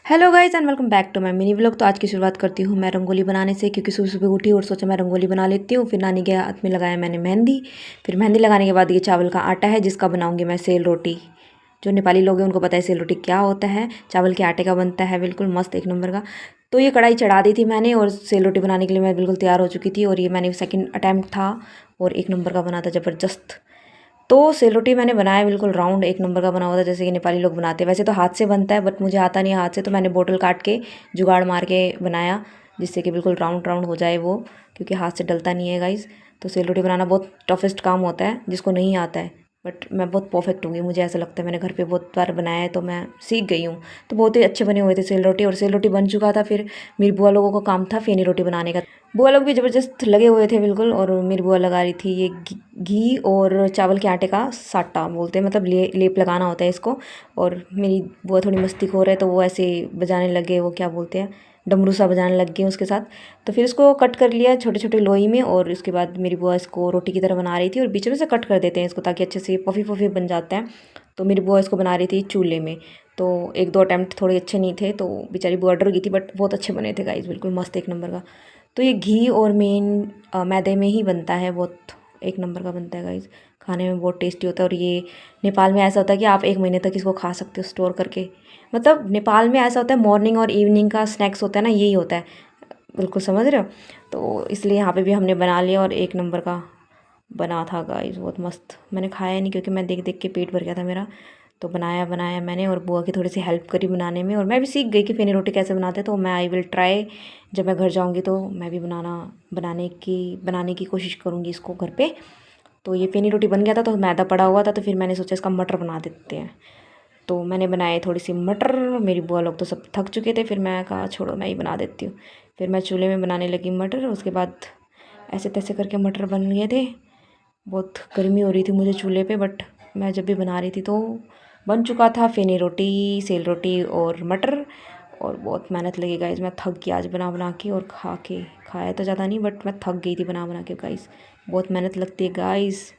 Hello guys and welcome back to my mini vlog. तो आज की शुरुआत करती हूँ मैं रंगोली बनाने से, क्योंकि सुबह सुबह उठी और सोचा मैं रंगोली बना लेती हूँ। फिर नानी के हाथ में लगाया मैंने मेहंदी। फिर मेहंदी लगाने के बाद ये चावल का आटा है जिसका बनाऊंगी मैं सेल रोटी। जो नेपाली लोग हैं उनको पता है सेल रोटी क्या होता है। चावल के आटे का बनता है, बिल्कुल मस्त एक नंबर का। तो ये कढ़ाई चढ़ा दी थी मैंने और सेल रोटी बनाने के लिए मैं बिल्कुल तैयार हो चुकी थी। और ये मैंने सेकेंड अटैम्प्ट था और एक नंबर का बना था, ज़बरदस्त। तो सेल रोटी मैंने बनाया बिल्कुल राउंड एक नंबर का बना हुआ था, जैसे कि नेपाली लोग बनाते हैं। वैसे तो हाथ से बनता है बट मुझे आता नहीं है हाथ से, तो मैंने बोतल काट के जुगाड़ मार के बनाया जिससे कि बिल्कुल राउंड राउंड हो जाए वो, क्योंकि हाथ से डलता नहीं है गाइस। तो सेल रोटी बनाना बहुत टफेस्ट काम होता है जिसको नहीं आता है, बट मैं बहुत परफेक्ट हूँगी, मुझे ऐसा लगता है। मैंने घर पे बहुत बार बनाया है तो मैं सीख गई हूँ। तो बहुत ही अच्छे बने हुए थे सेल रोटी, और सेल रोटी बन चुका था। फिर मेरी बुआ लोगों का काम था फेनी रोटी बनाने का। बुआ लोग भी ज़बरदस्त लगे हुए थे बिल्कुल। और मेरी बुआ लगा रही थी ये घी और चावल के आटे का साटा बोलते हैं, मतलब लेप लगाना होता है इसको। और मेरी बुआ थोड़ी मस्तीखोर है तो वो ऐसे बजाने लगे, वो क्या बोलते हैं, डमरू सा बजाने लग गए उसके साथ। तो फिर इसको कट कर लिया छोटे छोटे लोई में, और उसके बाद मेरी बुआ इसको रोटी की तरह बना रही थी। और बीच में से कट कर देते हैं इसको ताकि अच्छे से पफी पफी बन जाता है। तो मेरी बुआ इसको बना रही थी चूल्हे में। तो एक दो अटैम्प्ट थोड़े अच्छे नहीं थे तो बेचारी बुआ डर गई थी, बट बहुत अच्छे बने थे गाइस, बिल्कुल मस्त एक नंबर का। तो ये घी और मेन मैदे में ही बनता है, बहुत एक नंबर का बनता है गाइस। खाने में बहुत टेस्टी होता है। और ये नेपाल में ऐसा होता है कि आप 1 महीने तक इसको खा सकते हो स्टोर करके। मतलब नेपाल में ऐसा होता है, मॉर्निंग और इवनिंग का स्नैक्स होता है ना, यही होता है, बिल्कुल समझ रहे हो। तो इसलिए यहाँ पे भी हमने बना लिया और एक नंबर का बना था गाइस, बहुत मस्त। मैंने खाया नहीं क्योंकि मैं देख देख के पेट भर गया था मेरा। तो बनाया बनाया मैंने और बुआ की थोड़ी सी हेल्प करी बनाने में, और मैं भी सीख गई कि फेनी रोटी कैसे बनाते हैं। तो मैं आई विल ट्राई, जब मैं घर जाऊँगी तो मैं भी बनाने की कोशिश करूँगी इसको घर पे। तो ये फेनी रोटी बन गया था, तो मैदा पड़ा हुआ था, तो फिर मैंने सोचा इसका मटर बना देते हैं। तो मैंने बनाए थोड़ी सी मटर। मेरी बुआ लोग तो सब थक चुके थे, फिर मैं कहा छोड़ो मैं ही बना देती हूँ। फिर मैं चूल्हे में बनाने लगी मटर। उसके बाद ऐसे तैसे करके मटर बन गए थे। बहुत गर्मी हो रही थी मुझे चूल्हे पे, बट मैं जब भी बना रही थी तो बन चुका था फेनी रोटी, सेल रोटी और मटर। और बहुत मेहनत लगी गाइस, मैं थक गई आज बना बना के और खा के। खाया तो ज़्यादा नहीं बट मैं थक गई थी बना बना के गाइस, बहुत मेहनत लगती है गाइस।